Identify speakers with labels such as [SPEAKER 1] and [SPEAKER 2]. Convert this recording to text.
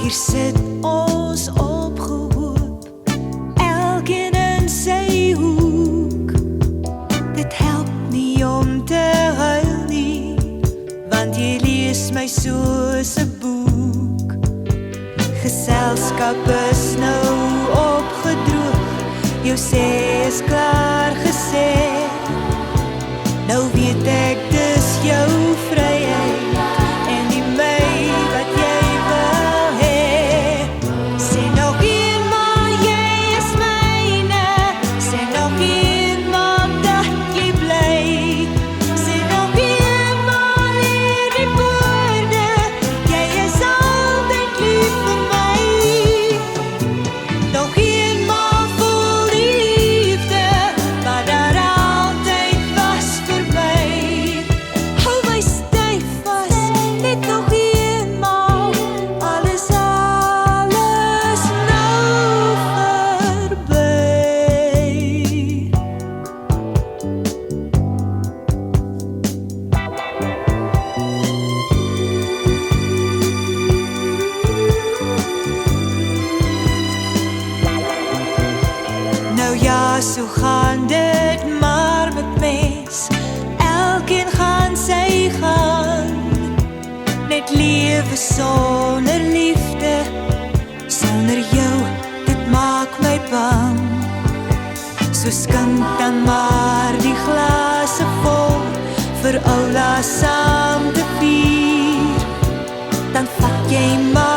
[SPEAKER 1] Hier sit ons opgehoop, elkeen in sy hoek. Dit help nie om te huil nie, want jy lees my soos 'n boek. Geselskap is nou opgedroog, jou sê is klaar gesê. Nou weet ek dis jou vryheid en die my wat jy wil hê. Sê nog eenmaal jy is myne, sê nog eenmaal dat jy bly. Sê nog eenmaal hierdie woorde, jy is altyd lief vir my. Nog eenmaal voel die liefde wat daar altyd was vir my. Hou my styf vas, net nog eenmaal, alles nou verby. Nou ja, so gaan dit maar met mens, elkeen gaan sy gang. Net lewe sonder liefde, sonder jou, dit maak my bang. So skink dan maar die glase vol, vir Allah saam te vier. Dan vat jy maar